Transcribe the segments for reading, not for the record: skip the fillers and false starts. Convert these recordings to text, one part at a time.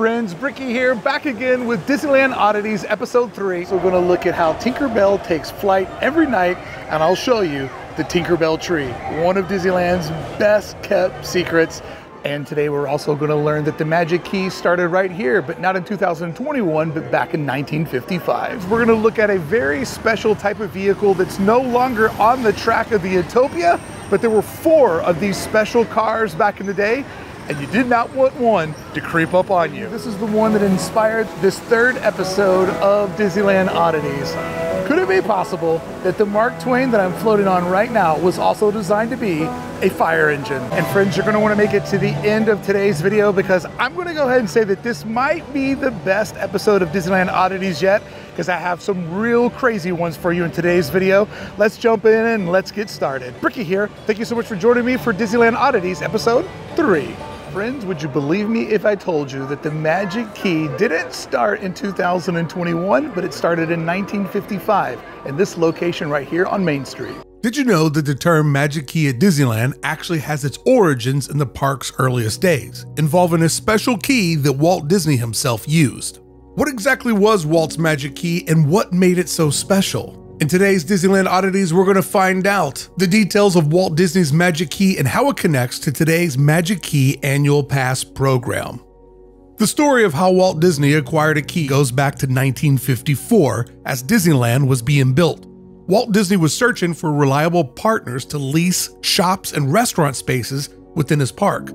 friends, Brickey here, back again with Disneyland Oddities Episode 3. So we're going to look at how Tinkerbell takes flight every night, and I'll show you the Tinkerbell tree, one of Disneyland's best kept secrets. And today we're also going to learn that the magic key started right here, but not in 2021, but back in 1955. We're going to look at a very special type of vehicle that's no longer on the track of the Autopia, but there were 4 of these special cars back in the day, and you did not want one to creep up on you. This is the one that inspired this 3rd episode of Disneyland Oddities. Could it be possible that the Mark Twain that I'm floating on right now was also designed to be a fire engine? And friends, you're going to want to make it to the end of today's video, because I'm going to go ahead and say that this might be the best episode of Disneyland Oddities yet, because I have some real crazy ones for you in today's video. Let's jump in and let's get started. Brickey here. Thank you so much for joining me for Disneyland Oddities Episode 3. Friends, would you believe me if I told you that the magic key didn't start in 2021, but it started in 1955 in this location right here on Main Street? Did you know that the term magic key at Disneyland actually has its origins in the park's earliest days, involving a special key that Walt Disney himself used? What exactly was Walt's magic key and what made it so special? In today's Disneyland Oddities, we're going to find out the details of Walt Disney's Magic Key and how it connects to today's Magic Key Annual Pass program. The story of how Walt Disney acquired a key goes back to 1954 as Disneyland was being built. Walt Disney was searching for reliable partners to lease shops and restaurant spaces within his park.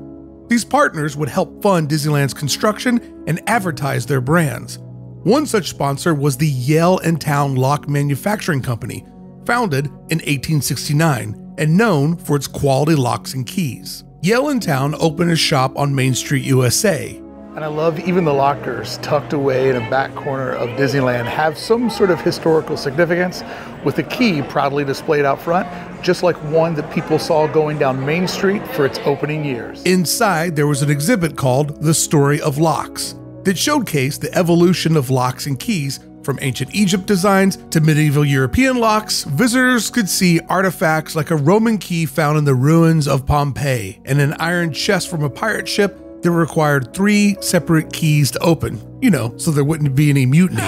These partners would help fund Disneyland's construction and advertise their brands. One such sponsor was the Yale and Town Lock Manufacturing Company, founded in 1869 and known for its quality locks and keys. Yale and Town opened a shop on Main Street, USA. And I love even the lockers tucked away in a back corner of Disneyland have some sort of historical significance, with a key proudly displayed out front, just like one that people saw going down Main Street for its opening years. Inside, there was an exhibit called The Story of Locks that showcased the evolution of locks and keys. From ancient Egypt designs to medieval European locks, visitors could see artifacts like a Roman key found in the ruins of Pompeii and an iron chest from a pirate ship that required 3 separate keys to open, so there wouldn't be any mutiny.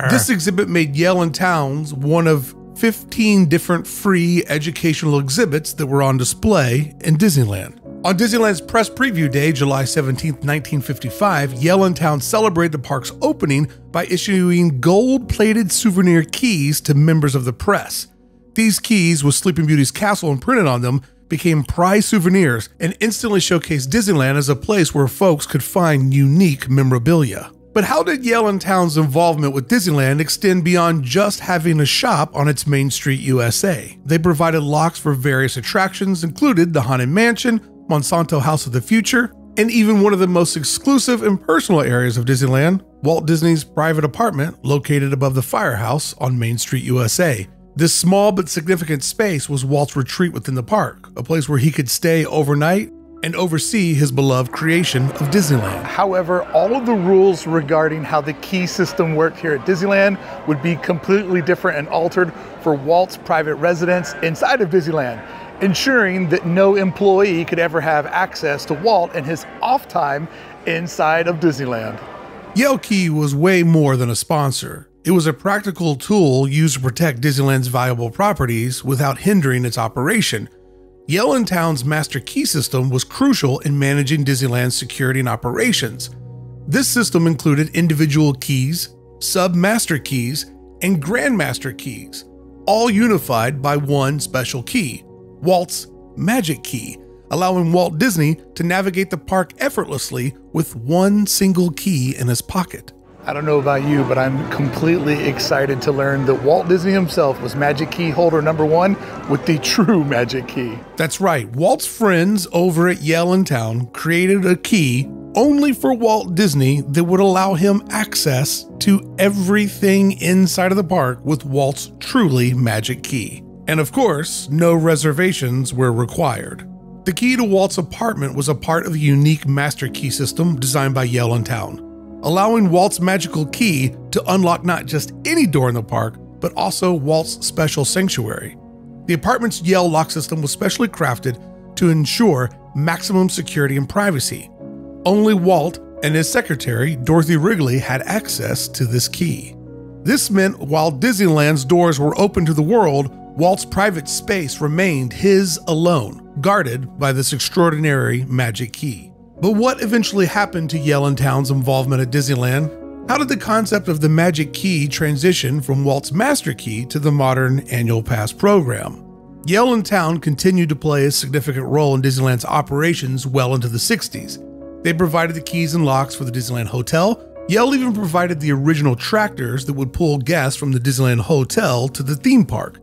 This exhibit made Yale and Town's one of 15 different free educational exhibits that were on display in Disneyland. On Disneyland's press preview day, July 17, 1955, Yale and Town celebrated the park's opening by issuing gold-plated souvenir keys to members of the press. These keys, with Sleeping Beauty's castle imprinted on them, became prized souvenirs and instantly showcased Disneyland as a place where folks could find unique memorabilia. But how did Yale and Town's involvement with Disneyland extend beyond just having a shop on its Main Street, USA? They provided locks for various attractions, included the Haunted Mansion, Monsanto House of the Future, and even one of the most exclusive and personal areas of Disneyland, Walt Disney's private apartment located above the firehouse on Main Street, USA. This small but significant space was Walt's retreat within the park, a place where he could stay overnight and oversee his beloved creation of Disneyland. However, all of the rules regarding how the key system worked here at Disneyland would be completely different and altered for Walt's private residence inside of Disneyland, ensuring that no employee could ever have access to Walt and his off time inside of Disneyland. Yale Key was way more than a sponsor. It was a practical tool used to protect Disneyland's valuable properties without hindering its operation. Yale and Town's master key system was crucial in managing Disneyland's security and operations. This system included individual keys, sub-master keys, and grandmaster keys, all unified by one special key, Walt's Magic Key, allowing Walt Disney to navigate the park effortlessly with one single key in his pocket. I don't know about you, but I'm completely excited to learn that Walt Disney himself was Magic Key holder number 1 with the true Magic Key. That's right, Walt's friends over at Yale and Town created a key only for Walt Disney that would allow him access to everything inside of the park with Walt's truly Magic Key. And of course, no reservations were required. The key to Walt's apartment was a part of the unique master key system designed by Yale and Town, allowing Walt's magical key to unlock not just any door in the park, but also Walt's special sanctuary. The apartment's Yale lock system was specially crafted to ensure maximum security and privacy. Only Walt and his secretary, Dorothy Wrigley, had access to this key. This meant while Disneyland's doors were open to the world, Walt's private space remained his alone, guarded by this extraordinary magic key. But what eventually happened to Yellentown's involvement at Disneyland? How did the concept of the magic key transition from Walt's master key to the modern annual pass program? Yellentown continued to play a significant role in Disneyland's operations well into the 60s. They provided the keys and locks for the Disneyland Hotel. Yale even provided the original tractors that would pull guests from the Disneyland Hotel to the theme park.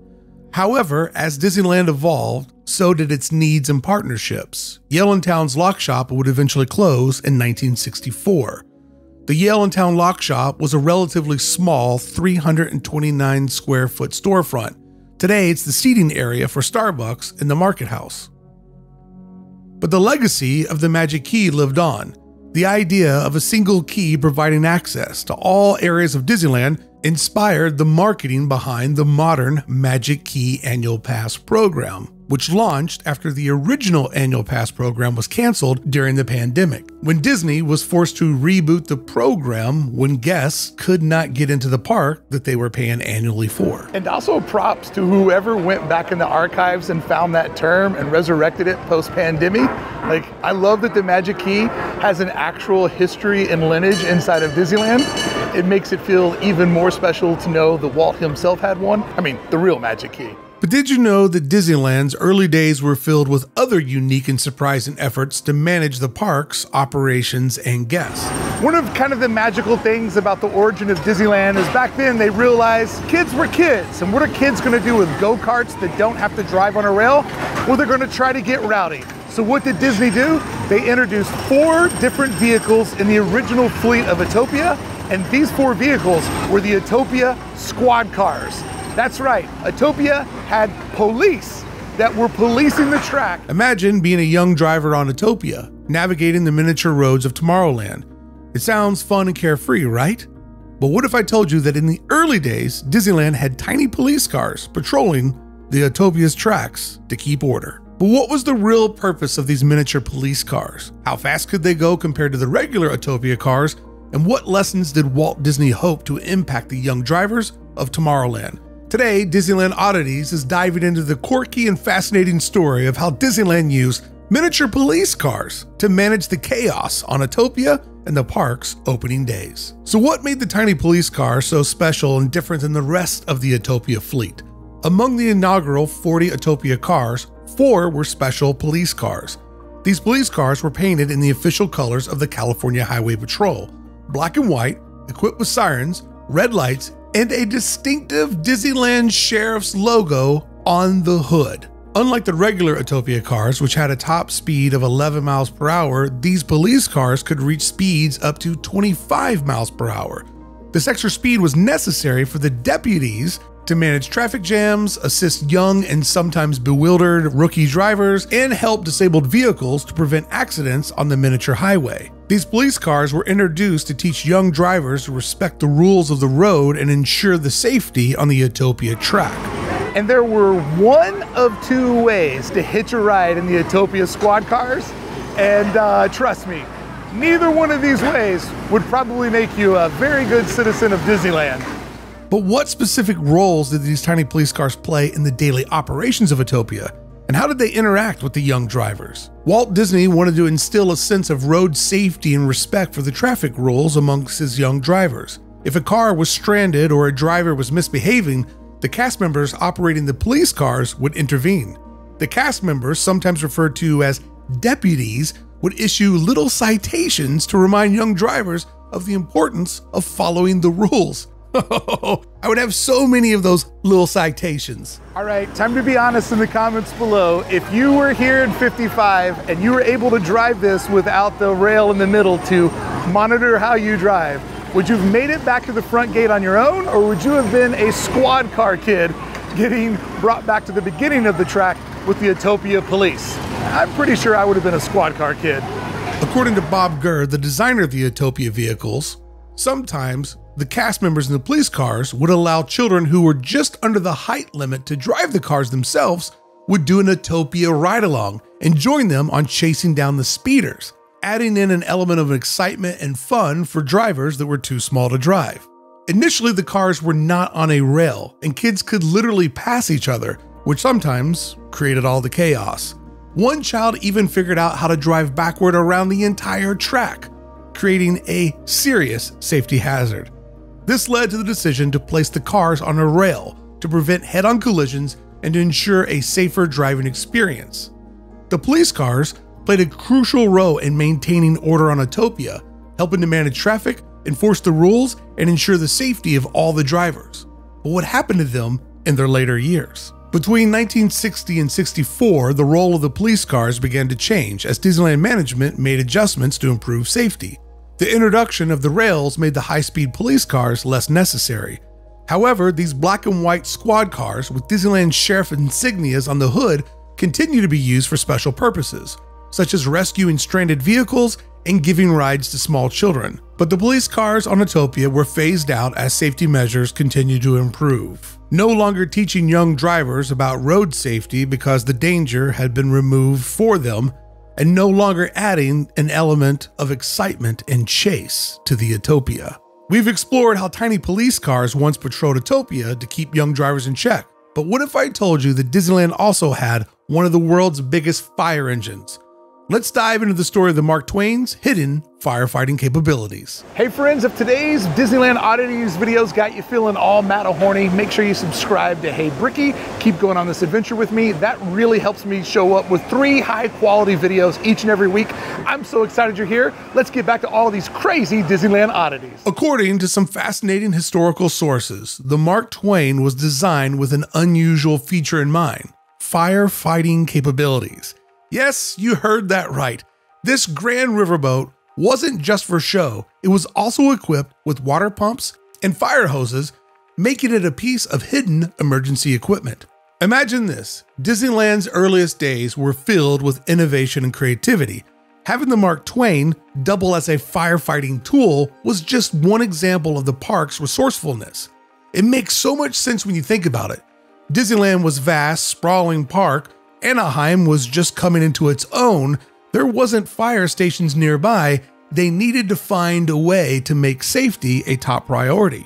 However, as Disneyland evolved, so did its needs and partnerships. Yellentown's lock shop would eventually close in 1964. The Yellentown lock shop was a relatively small 329 square foot storefront. Today, it's the seating area for Starbucks in the Market House. But the legacy of the magic key lived on. The idea of a single key providing access to all areas of Disneyland inspired the marketing behind the modern Magic Key Annual Pass program, which launched after the original Annual Pass program was canceled during the pandemic, when Disney was forced to reboot the program when guests could not get into the park that they were paying annually for. And also props to whoever went back in the archives and found that term and resurrected it post-pandemic. Like, I love that the Magic Key has an actual history and lineage inside of Disneyland. It makes it feel even more special to know that Walt himself had one. I mean, the real Magic Key. But did you know that Disneyland's early days were filled with other unique and surprising efforts to manage the park's operations and guests? One of kind of the magical things about the origin of Disneyland is back then they realized kids were kids. And what are kids gonna do with go-karts that don't have to drive on a rail? Well, they're gonna try to get rowdy. So what did Disney do? They introduced 4 different vehicles in the original fleet of Autopia. And these 4 vehicles were the Autopia squad cars. That's right, Autopia had police that were policing the track. Imagine being a young driver on Autopia, navigating the miniature roads of Tomorrowland. It sounds fun and carefree, right? But what if I told you that in the early days, Disneyland had tiny police cars patrolling the Autopia's tracks to keep order? But what was the real purpose of these miniature police cars? How fast could they go compared to the regular Autopia cars? And what lessons did Walt Disney hope to impact the young drivers of Tomorrowland? Today, Disneyland Oddities is diving into the quirky and fascinating story of how Disneyland used miniature police cars to manage the chaos on Autopia and the park's opening days. So what made the tiny police car so special and different than the rest of the Autopia fleet? Among the inaugural 40 Autopia cars, 4 were special police cars. These police cars were painted in the official colors of the California Highway Patrol, black and white, equipped with sirens, red lights, and a distinctive Disneyland Sheriff's logo on the hood. Unlike the regular Autopia cars, which had a top speed of 11 miles per hour, these police cars could reach speeds up to 25 miles per hour. This extra speed was necessary for the deputies to manage traffic jams, assist young and sometimes bewildered rookie drivers, and help disabled vehicles to prevent accidents on the miniature highway. These police cars were introduced to teach young drivers to respect the rules of the road and ensure the safety on the Autopia track. And there were 1 of 2 ways to hitch a ride in the Autopia squad cars. And trust me, neither one of these ways would probably make you a very good citizen of Disneyland. But what specific roles did these tiny police cars play in the daily operations of Autopia? And how did they interact with the young drivers? Walt Disney wanted to instill a sense of road safety and respect for the traffic rules amongst his young drivers. If a car was stranded or a driver was misbehaving, the cast members operating the police cars would intervene. The cast members, sometimes referred to as deputies, would issue little citations to remind young drivers of the importance of following the rules. I would have so many of those little citations. All right, time to be honest in the comments below. If you were here in 55 and you were able to drive this without the rail in the middle to monitor how you drive, would you have made it back to the front gate on your own, or would you have been a squad car kid getting brought back to the beginning of the track with the Autopia police? I'm pretty sure I would have been a squad car kid. According to Bob Gurr, the designer of the Autopia vehicles, sometimes the cast members in the police cars would allow children who were just under the height limit to drive the cars themselves would do an Autopia ride-along and join them on chasing down the speeders. adding in an element of excitement and fun for drivers that were too small to drive. Initially, the cars were not on a rail, and kids could literally pass each other, which sometimes created all the chaos. One child even figured out how to drive backward around the entire track, creating a serious safety hazard. This led to the decision to place the cars on a rail to prevent head-on collisions and to ensure a safer driving experience. The police cars played a crucial role in maintaining order on Autopia, helping to manage traffic, enforce the rules, and ensure the safety of all the drivers. But what happened to them in their later years? Between 1960 and 64, the role of the police cars began to change as Disneyland management made adjustments to improve safety. The introduction of the rails made the high-speed police cars less necessary. However, these black and white squad cars with Disneyland sheriff insignias on the hood continue to be used for special purposes, such as rescuing stranded vehicles and giving rides to small children. But the police cars on Autopia were phased out as safety measures continued to improve, no longer teaching young drivers about road safety because the danger had been removed for them, and no longer adding an element of excitement and chase to the Autopia. We've explored how tiny police cars once patrolled Autopia to keep young drivers in check. But what if I told you that Disneyland also had one of the world's biggest fire engines? Let's dive into the story of the Mark Twain's hidden firefighting capabilities. Hey friends, if today's Disneyland Oddities videos got you feeling all mad or horny, make sure you subscribe to Hey Brickey. Keep going on this adventure with me. That really helps me show up with 3 high quality videos each and every week. I'm so excited you're here. Let's get back to all of these crazy Disneyland oddities. According to some fascinating historical sources, the Mark Twain was designed with an unusual feature in mind: firefighting capabilities. Yes, you heard that right. This grand riverboat wasn't just for show, it was also equipped with water pumps and fire hoses, making it a piece of hidden emergency equipment. Imagine this: Disneyland's earliest days were filled with innovation and creativity. Having the Mark Twain double as a firefighting tool was just one example of the park's resourcefulness. It makes so much sense when you think about it. Disneyland was a vast, sprawling park. Anaheim was just coming into its own. There wasn't fire stations nearby. They needed to find a way to make safety a top priority.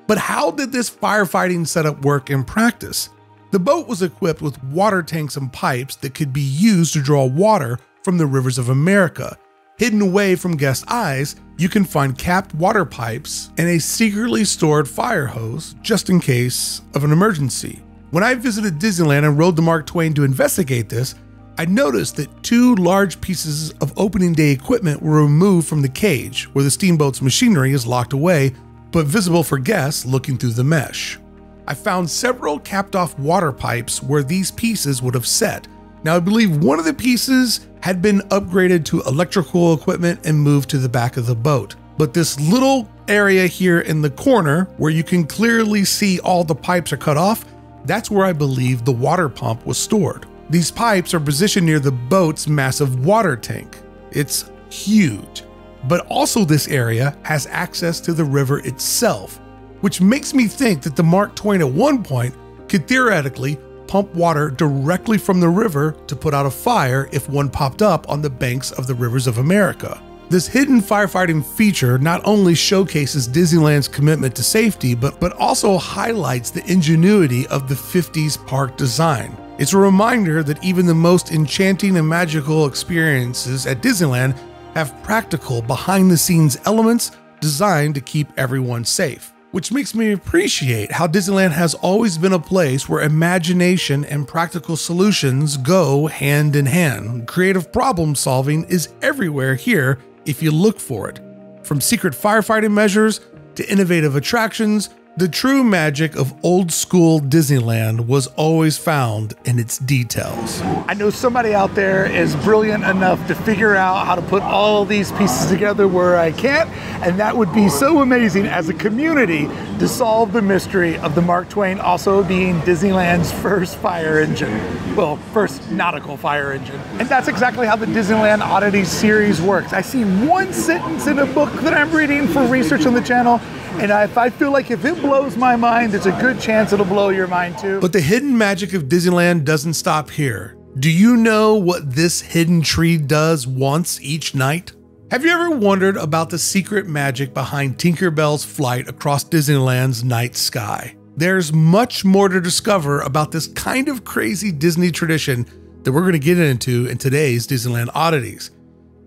But how did this firefighting setup work in practice? The boat was equipped with water tanks and pipes that could be used to draw water from the rivers of America. Hidden away from guest eyes, you can find capped water pipes and a secretly stored fire hose just in case of an emergency. When I visited Disneyland and rode the Mark Twain to investigate this, I noticed that 2 large pieces of opening day equipment were removed from the cage, where the steamboat's machinery is locked away, but visible for guests looking through the mesh. I found several capped off water pipes where these pieces would have set. Now, I believe one of the pieces had been upgraded to electrical equipment and moved to the back of the boat. But this little area here in the corner, where you can clearly see all the pipes are cut off, that's where I believe the water pump was stored. These pipes are positioned near the boat's massive water tank. It's huge. But also this area has access to the river itself, which makes me think that the Mark Twain at one point could theoretically pump water directly from the river to put out a fire if one popped up on the banks of the rivers of America. This hidden firefighting feature not only showcases Disneyland's commitment to safety, but also highlights the ingenuity of the 50s park design. It's a reminder that even the most enchanting and magical experiences at Disneyland have practical, behind-the-scenes elements designed to keep everyone safe. Which makes me appreciate how Disneyland has always been a place where imagination and practical solutions go hand in hand. Creative problem solving is everywhere here if you look for it. From secret firefighting measures to innovative attractions, the true magic of old school Disneyland was always found in its details. I know somebody out there is brilliant enough to figure out how to put all these pieces together where I can't, and that would be so amazing as a community to solve the mystery of the Mark Twain also being Disneyland's first fire engine. Well, first nautical fire engine. And that's exactly how the Disneyland Oddities series works. I see one sentence in a book that I'm reading for research on the channel, and if I feel like if it blows my mind, there's a good chance it'll blow your mind too. But the hidden magic of Disneyland doesn't stop here. Do you know what this hidden tree does once each night? Have you ever wondered about the secret magic behind Tinker Bell's flight across Disneyland's night sky? There's much more to discover about this kind of crazy Disney tradition that we're going to get into in today's Disneyland Oddities.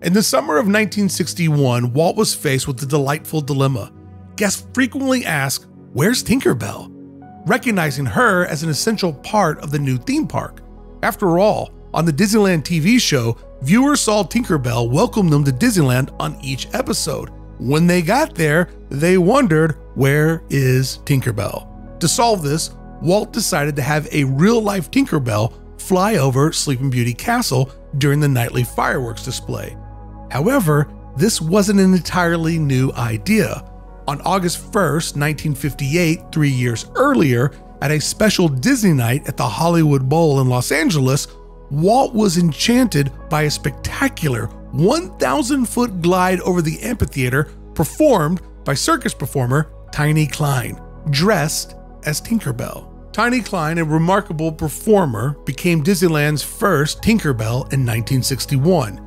In the summer of 1961, Walt was faced with the delightful dilemma. Guests frequently ask, "Where's Tinker Bell?" recognizing her as an essential part of the new theme park. After all, on the Disneyland TV show, viewers saw Tinker Bell welcome them to Disneyland on each episode. When they got there, they wondered, where is Tinker Bell? To solve this, Walt decided to have a real-life Tinker Bell fly over Sleeping Beauty Castle during the nightly fireworks display. However, this wasn't an entirely new idea. On August 1st, 1958, 3 years earlier, at a special Disney night at the Hollywood Bowl in Los Angeles, Walt was enchanted by a spectacular 1,000-foot glide over the amphitheater performed by circus performer Tiny Klein, dressed as Tinker Bell. Tiny Klein, a remarkable performer, became Disneyland's first Tinker Bell in 1961.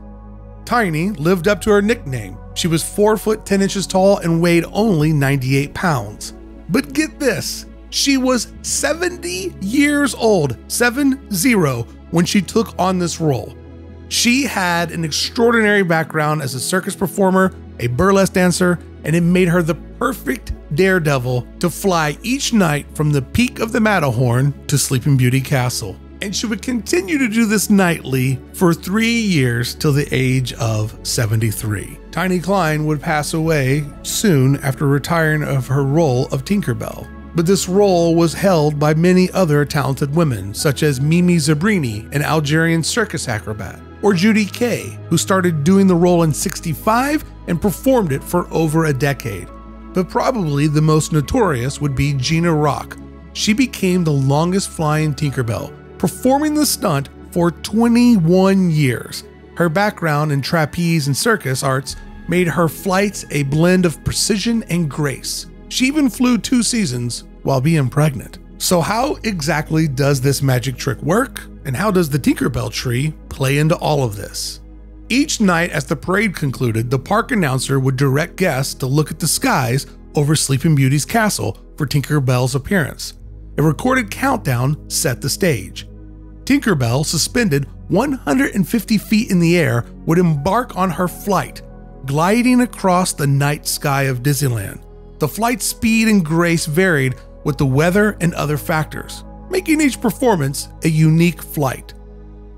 Tiny lived up to her nickname. She was 4 foot 10 inches tall and weighed only 98 pounds. But get this, she was 70 years old, 7-0, when she took on this role. She had an extraordinary background as a circus performer, a burlesque dancer, and it made her the perfect daredevil to fly each night from the peak of the Matterhorn to Sleeping Beauty Castle. And she would continue to do this nightly for 3 years till the age of 73. Tiny Klein would pass away soon after retiring of her role of Tinker Bell. But this role was held by many other talented women, such as Mimi Zabrini, an Algerian circus acrobat, or Judy Kay, who started doing the role in '65 and performed it for over a decade. But probably the most notorious would be Gina Rock. She became the longest flying Tinker Bell, performing the stunt for 21 years. Her background in trapeze and circus arts made her flights a blend of precision and grace. She even flew 2 seasons while being pregnant. So how exactly does this magic trick work? And how does the Tinker Bell tree play into all of this? Each night as the parade concluded, the park announcer would direct guests to look at the skies over Sleeping Beauty's castle for Tinker Bell's appearance. A recorded countdown set the stage. Tinker Bell, suspended 150 feet in the air, would embark on her flight, gliding across the night sky of Disneyland. The flight speed and grace varied with the weather and other factors, making each performance a unique flight.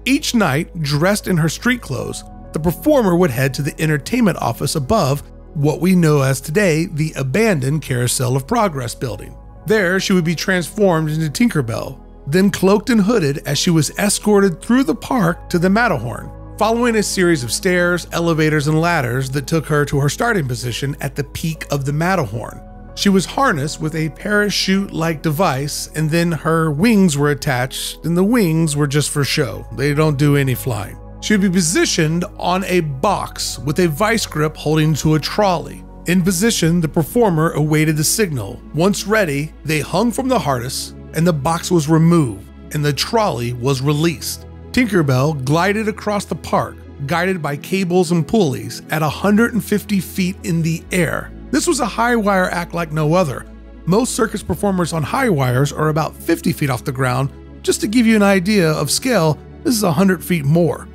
Each night, dressed in her street clothes, the performer would head to the entertainment office above what we know as today the abandoned Carousel of Progress building. There, she would be transformed into Tinker Bell, then cloaked and hooded as she was escorted through the park to the Matterhorn, following a series of stairs, elevators, and ladders that took her to her starting position at the peak of the Matterhorn. She was harnessed with a parachute-like device, and then her wings were attached, and the wings were just for show. They don't do any flying. She would be positioned on a box with a vice grip holding to a trolley. In position, the performer awaited the signal. Once ready, they hung from the harness, and the box was removed, and the trolley was released. Tinker Bell glided across the park, guided by cables and pulleys at 150 feet in the air. This was a high wire act like no other. Most circus performers on high wires are about 50 feet off the ground. Just to give you an idea of scale, this is 100 feet more.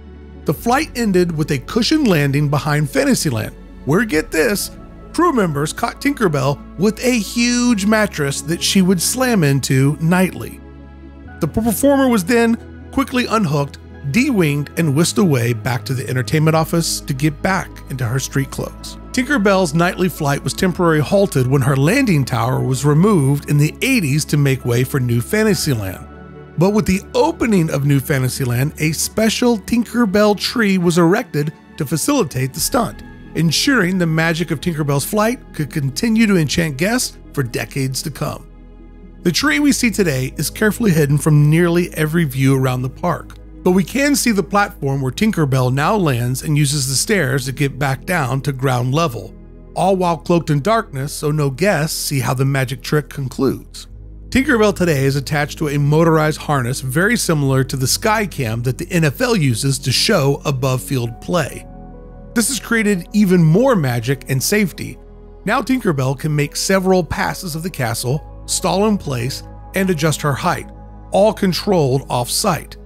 The flight ended with a cushioned landing behind Fantasyland, where, get this, crew members caught Tinker Bell with a huge mattress that she would slam into nightly. The performer was then quickly unhooked, de-winged, and whisked away back to the entertainment office to get back into her street clothes. Tinker Bell's nightly flight was temporarily halted when her landing tower was removed in the 80s to make way for New Fantasyland. But with the opening of New Fantasyland, a special Tinker Bell tree was erected to facilitate the stunt, ensuring the magic of Tinker Bell's flight could continue to enchant guests for decades to come. The tree we see today is carefully hidden from nearly every view around the park, but we can see the platform where Tinker Bell now lands and uses the stairs to get back down to ground level, all while cloaked in darkness so no guests see how the magic trick concludes. Tinkerbell today is attached to a motorized harness very similar to the Skycam that the NFL uses to show above field play. This has created even more magic and safety. Now Tinkerbell can make several passes of the castle, stall in place, and adjust her height, all controlled off-site.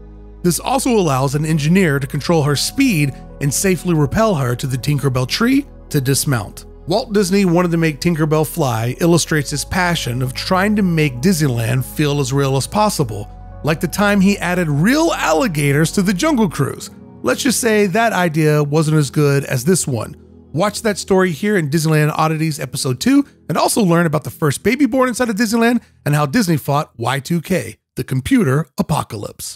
This also allows an engineer to control her speed and safely rappel her to the Tinkerbell tree to dismount. Walt Disney wanted to make Tinkerbell fly illustrates his passion of trying to make Disneyland feel as real as possible, like the time he added real alligators to the Jungle Cruise. Let's just say that idea wasn't as good as this one. Watch that story here in Disneyland Oddities Episode 2, and also learn about the first baby born inside of Disneyland and how Disney fought Y2K, the computer apocalypse.